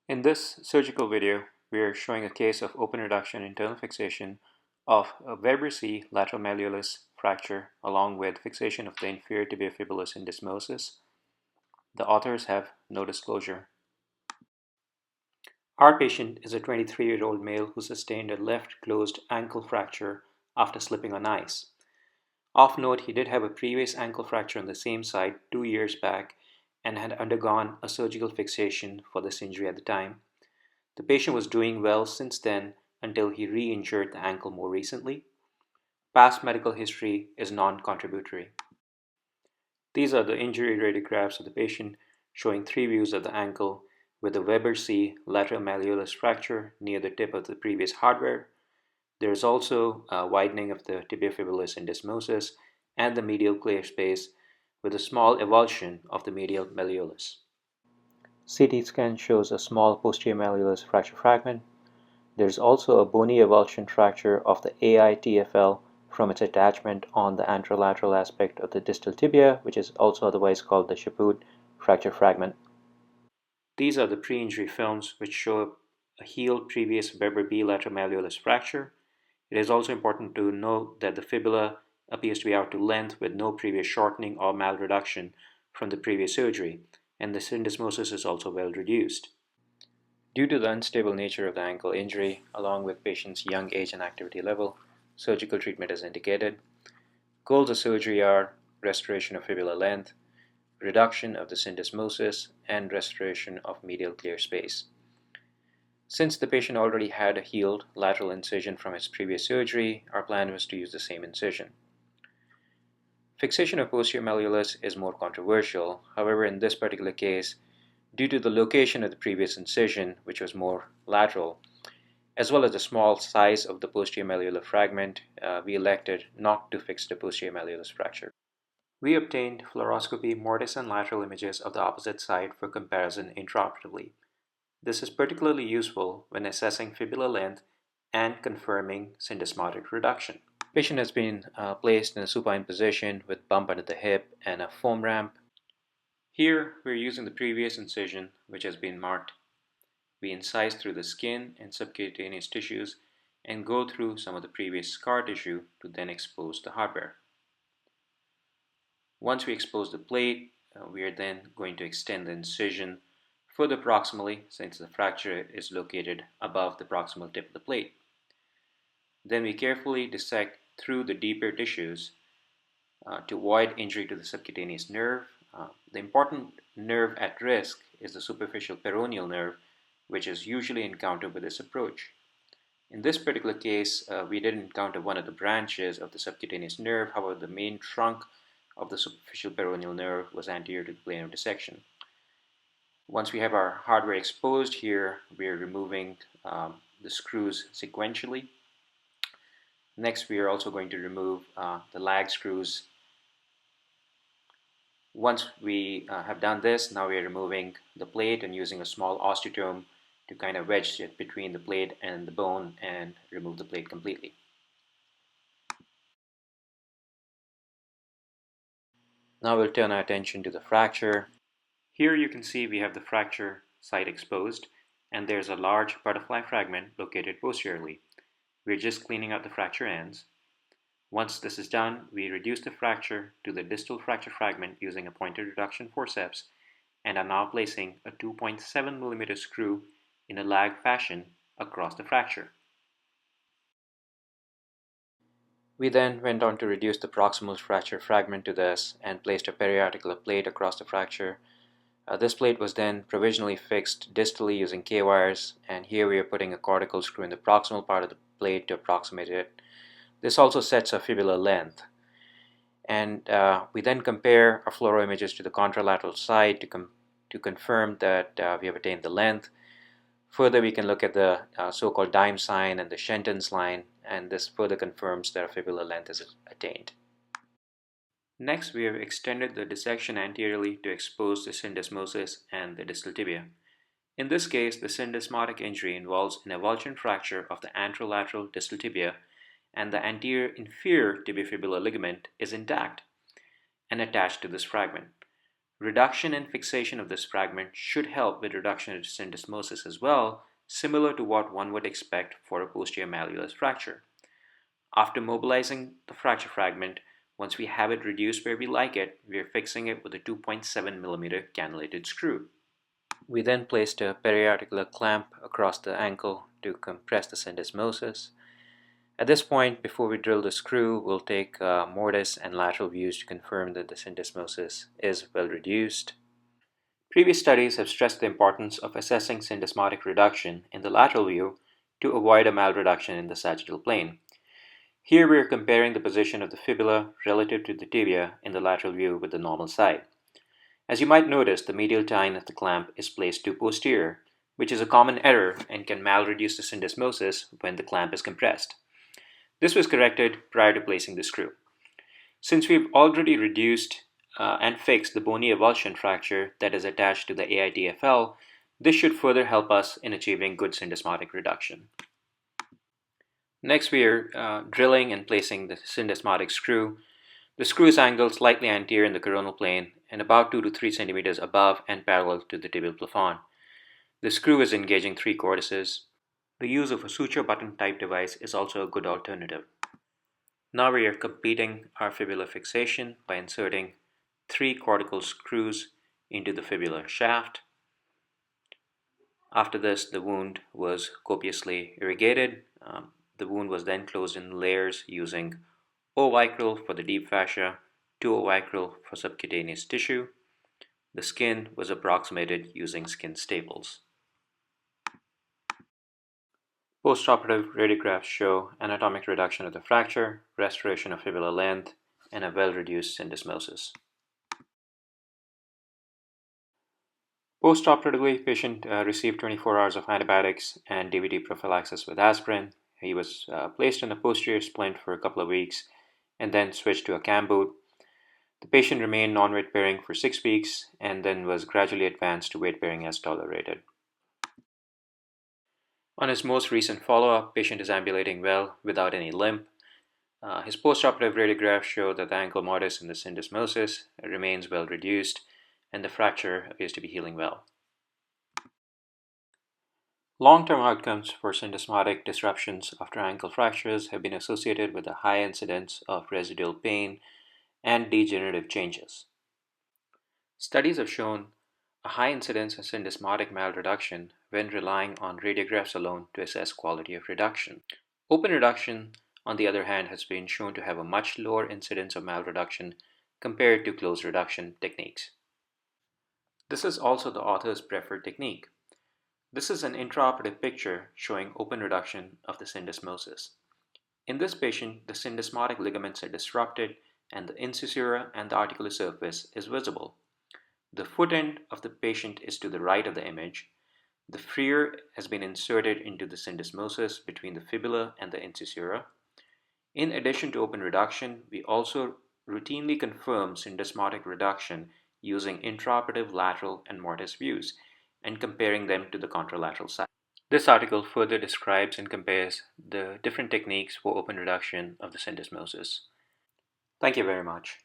In this surgical video, we are showing a case of open reduction internal fixation of a Weber C lateral malleolus fracture along with fixation of the inferior tibiofibular syndesmosis. The authors have no disclosure. Our patient is a 23-year-old male who sustained a left closed ankle fracture after slipping on ice. Of note, he did have a previous ankle fracture on the same side 2 years back and had undergone a surgical fixation for this injury at the time. The patient was doing well since then until he re-injured the ankle more recently. Past medical history is non-contributory. These are the injury radiographs of the patient showing 3 views of the ankle with a Weber C lateral malleolus fracture near the tip of the previous hardware. There is also a widening of the tibiofibular syndesmosis and the medial clear space with a small avulsion of the medial malleolus. CT scan shows a small posterior malleolus fracture fragment. There is also a bony avulsion fracture of the AITFL from its attachment on the anterolateral aspect of the distal tibia, which is also otherwise called the Chaput fracture fragment. These are the pre-injury films which show a healed previous Weber B lateral malleolus fracture. It is also important to note that the fibula appears to be out to length with no previous shortening or malreduction from the previous surgery, and the syndesmosis is also well reduced. Due to the unstable nature of the ankle injury, along with patient's young age and activity level, surgical treatment is indicated. Goals of surgery are restoration of fibular length, reduction of the syndesmosis, and restoration of medial clear space. Since the patient already had a healed lateral incision from his previous surgery, our plan was to use the same incision. Fixation of posterior malleolus is more controversial. However, in this particular case, due to the location of the previous incision, which was more lateral, as well as the small size of the posterior malleolar fragment, we elected not to fix the posterior malleolus fracture. We obtained fluoroscopy mortise and lateral images of the opposite side for comparison intraoperatively. This is particularly useful when assessing fibular length and confirming syndesmotic reduction. The patient has been placed in a supine position with bump under the hip and a foam ramp. Here, we're using the previous incision, which has been marked. We incise through the skin and subcutaneous tissues and go through some of the previous scar tissue to then expose the hardware. Once we expose the plate, we are then going to extend the incision further proximally since the fracture is located above the proximal tip of the plate. Then we carefully dissect through the deeper tissues to avoid injury to the subcutaneous nerve. The important nerve at risk is the superficial peroneal nerve, which is usually encountered with this approach. In this particular case, we did encounter one of the branches of the subcutaneous nerve. However, the main trunk of the superficial peroneal nerve was anterior to the plane of dissection. Once we have our hardware exposed here, we are removing the screws sequentially. Next, we are also going to remove the lag screws. Once we have done this, now we are removing the plate and using a small osteotome to kind of wedge it between the plate and the bone and remove the plate completely. Now we'll turn our attention to the fracture. Here you can see we have the fracture site exposed, and there's a large butterfly fragment located posteriorly. We're just cleaning out the fracture ends. Once this is done, we reduce the fracture to the distal fracture fragment using a pointed reduction forceps and are now placing a 2.7 mm screw in a lag fashion across the fracture. We then went on to reduce the proximal fracture fragment to this and placed a periarticular plate across the fracture. This plate was then provisionally fixed distally using K-wires, and here we are putting a cortical screw in the proximal part of the plate to approximate it. This also sets a fibular length. And we then compare our fluoro images to the contralateral side to confirm that we have attained the length. Further, we can look at the so-called dime sign and the Shenton's line, and this further confirms that our fibular length is attained. Next, we have extended the dissection anteriorly to expose the syndesmosis and the distal tibia. In this case, the syndesmotic injury involves an avulsion fracture of the anterolateral distal tibia, and the anterior inferior tibiofibular ligament is intact and attached to this fragment. Reduction and fixation of this fragment should help with reduction of syndesmosis as well, similar to what one would expect for a posterior malleolus fracture. After mobilizing the fracture fragment, once we have it reduced where we like it, we are fixing it with a 2.7 millimeter cannulated screw. We then placed a periarticular clamp across the ankle to compress the syndesmosis. At this point, before we drill the screw, we'll take mortise and lateral views to confirm that the syndesmosis is well reduced. Previous studies have stressed the importance of assessing syndesmotic reduction in the lateral view to avoid a malreduction in the sagittal plane. Here we are comparing the position of the fibula relative to the tibia in the lateral view with the normal side. As you might notice, the medial tine of the clamp is placed too posterior, which is a common error and can malreduce the syndesmosis when the clamp is compressed. This was corrected prior to placing the screw. Since we've already reduced and fixed the bony avulsion fracture that is attached to the AITFL, this should further help us in achieving good syndesmotic reduction. Next, we are drilling and placing the syndesmotic screw. The screw is angled slightly anterior in the coronal plane and about 2 to 3 centimeters above and parallel to the tibial plafond. The screw is engaging 3 cortices. The use of a suture button type device is also a good alternative. Now we are completing our fibular fixation by inserting 3 cortical screws into the fibular shaft. After this, the wound was copiously irrigated. The wound was then closed in layers using ovicryl for the deep fascia, 2-ovicryl for subcutaneous tissue. The skin was approximated using skin staples. Postoperative radiographs show anatomic reduction of the fracture, restoration of fibular length, and a well-reduced syndesmosis. Postoperatively, patient received 24 hours of antibiotics and DVT prophylaxis with aspirin. He was placed in a posterior splint for a couple of weeks and then switched to a cam boot. The patient remained non-weight bearing for 6 weeks and then was gradually advanced to weight bearing as tolerated. On his most recent follow-up, patient is ambulating well without any limp. His postoperative radiographs show that the ankle mortise in the syndesmosis remains well reduced and the fracture appears to be healing well. Long-term outcomes for syndesmotic disruptions after ankle fractures have been associated with a high incidence of residual pain and degenerative changes. Studies have shown a high incidence of syndesmotic malreduction when relying on radiographs alone to assess quality of reduction. Open reduction, on the other hand, has been shown to have a much lower incidence of malreduction compared to closed reduction techniques. This is also the author's preferred technique. This is an intraoperative picture showing open reduction of the syndesmosis. In this patient, the syndesmotic ligaments are disrupted and the incisura and the articular surface is visible. The foot end of the patient is to the right of the image. The freer has been inserted into the syndesmosis between the fibula and the incisura. In addition to open reduction, we also routinely confirm syndesmotic reduction using intraoperative lateral and mortise views and comparing them to the contralateral side. This article further describes and compares the different techniques for open reduction of the syndesmosis. Thank you very much.